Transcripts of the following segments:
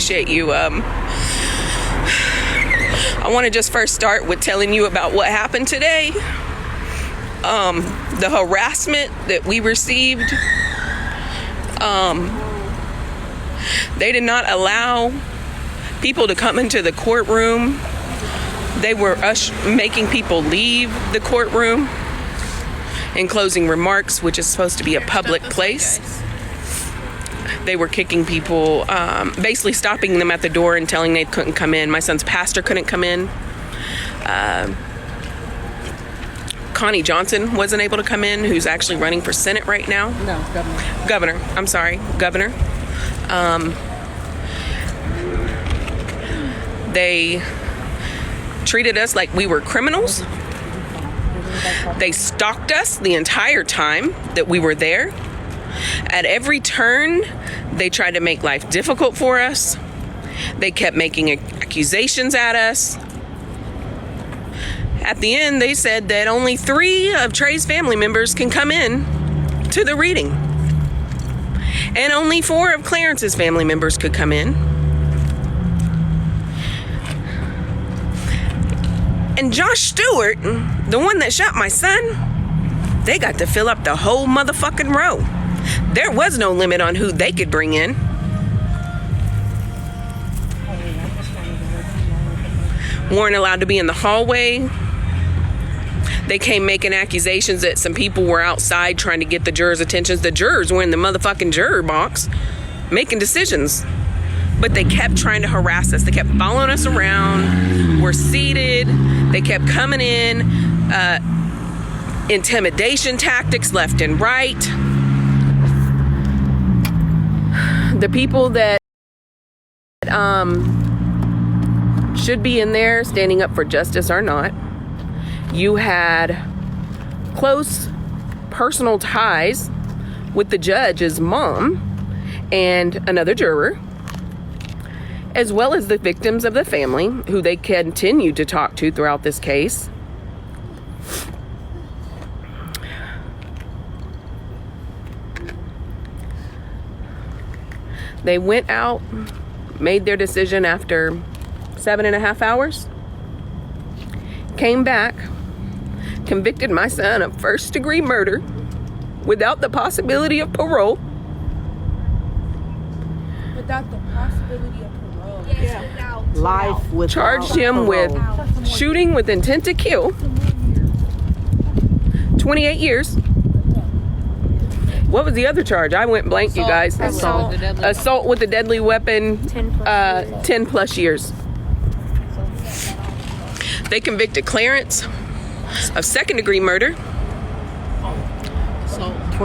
appreciate you. I want to just first start with telling you about what happened today. The harassment that we received. They did not allow people to come into the courtroom. They were making people leave the courtroom in closing remarks, which is supposed to be a public place. They were kicking people, basically stopping them at the door and telling they couldn't come in. My son's pastor couldn't come in. Connie Johnson wasn't able to come in, who's actually running for Senate right now. No, governor. Governor, I'm sorry, governor. They treated us like we were criminals. They stalked us the entire time that we were there. At every turn, they tried to make life difficult for us. They kept making accusations at us. At the end, they said that only 3 of Trey's family members can come in to the reading. And only 4 of Clarence's family members could come in. And Josh Stewart, the one that shot my son, they got to fill up the whole motherfucking row. There was no limit on who they could bring in. Weren't allowed to be in the hallway. They came making accusations that some people were outside trying to get the jurors' attentions. The jurors were in the motherfucking juror box making decisions. But they kept trying to harass us. They kept following us around. We're seated. They kept coming in. Intimidation tactics left and right. The people that should be in there standing up for justice are not. You had close personal ties with the judge's mom and another juror, as well as the victims of the family, who they continued to talk to throughout this case. They went out, made their decision after 7.5 hours, came back, convicted my son of first-degree murder without the possibility of parole. Without the possibility of parole. Yes, without. Life without Charged him with shooting with intent to kill. 28 years. What was the other charge? I went blank, you guys. Assault with a deadly weapon. 10 plus years. They convicted Clarence of second-degree murder.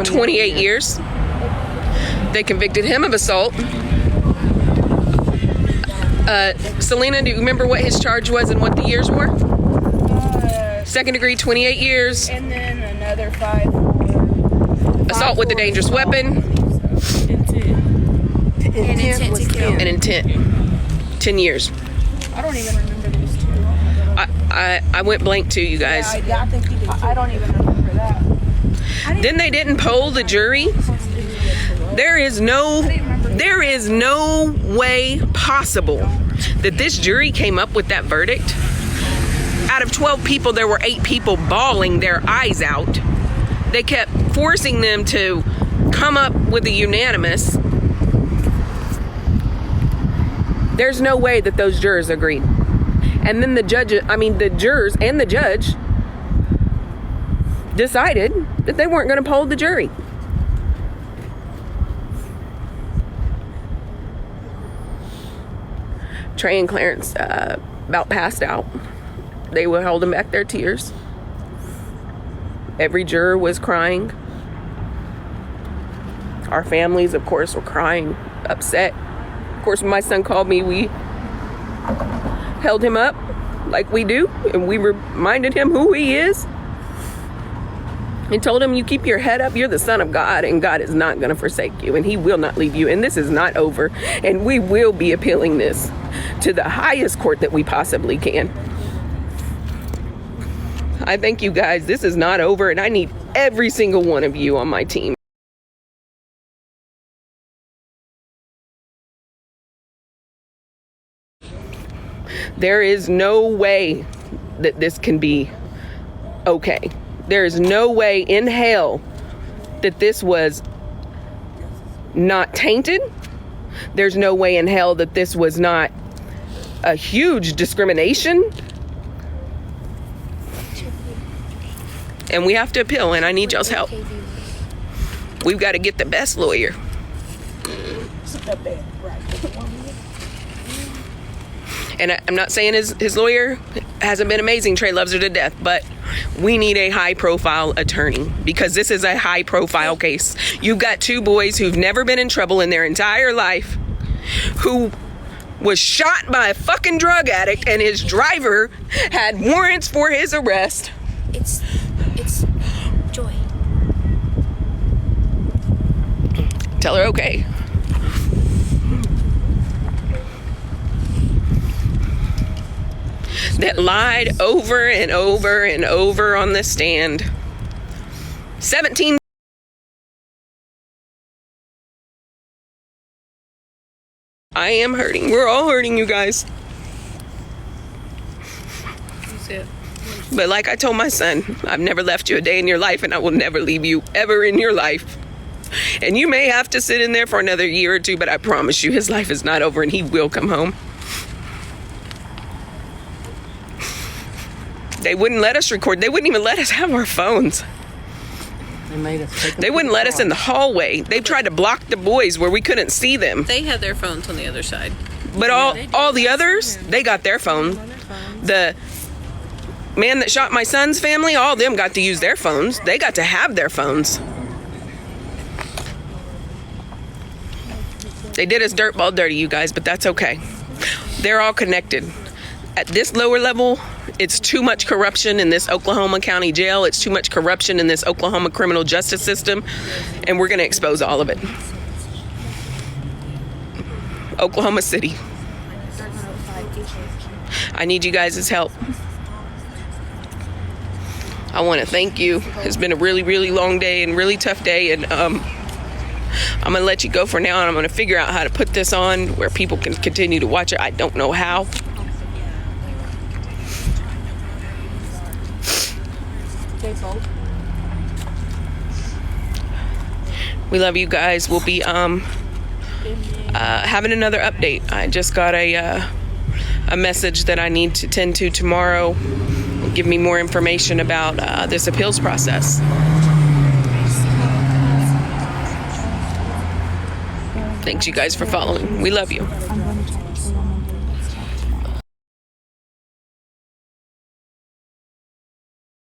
28 years. They convicted him of assault. Selena, do you remember what his charge was and what the years were? Second degree, 28 years. And then another 5. Assault with a dangerous weapon. And intent to kill. And intent. 10 years. I don't even remember those 2. I went blank too, you guys. Yeah, I think you did. I don't even remember that. Then they didn't poll the jury. There is no way possible that this jury came up with that verdict. Out of 12 people, there were 8 people bawling their eyes out. They kept forcing them to come up with a unanimous. There's no way that those jurors agreed. And then the jurors and the judge decided that they weren't going to poll the jury. Trey and Clarence about passed out. They were holding back their tears. Every juror was crying. Our families, of course, were crying, upset. Of course, when my son called me, we held him up like we do, and we reminded him who he is and told him, you keep your head up, you're the son of God, and God is not going to forsake you, and he will not leave you, and this is not over, and we will be appealing this to the highest court that we possibly can. I thank you guys. This is not over, and I need every single one of you on my team. There is no way that this can be okay. There is no way in hell that this was not tainted. There's no way in hell that this was not a huge discrimination. And we have to appeal, and I need y'all's help. We've got to get the best lawyer. And I'm not saying his lawyer hasn't been amazing. Trey loves her to death, but we need a high-profile attorney because this is a high-profile case. You've got two boys who've never been in trouble in their entire life, who was shot by a fucking drug addict, and his driver had warrants for his arrest. It's Joy. Tell her okay. That lied over and over and over on the stand. 17. I am hurting. We're all hurting, you guys. That's it. But like I told my son, I've never left you a day in your life, and I will never leave you ever in your life. And you may have to sit in there for another year or two, but I promise you his life is not over, and he will come home. They wouldn't let us record. They wouldn't even let us have our phones. They wouldn't let us in the hallway. They tried to block the boys where we couldn't see them. They had their phones on the other side. But all the others, they got their phone. The man that shot my son's family, all of them got to use their phones. They got to have their phones. They did us dirtball dirty, you guys, but that's okay. They're all connected. At this lower level, it's too much corruption in this Oklahoma County jail. It's too much corruption in this Oklahoma criminal justice system, and we're going to expose all of it. Oklahoma City. I need you guys' help. I want to thank you. It's been a really, really long day and really tough day, and I'm going to let you go for now, and I'm going to figure out how to put this on where people can continue to watch it. I don't know how. We love you guys. We'll be having another update. I just got a message that I need to tend to tomorrow. Will give me more information about this appeals process. Thanks you guys for following. We love you.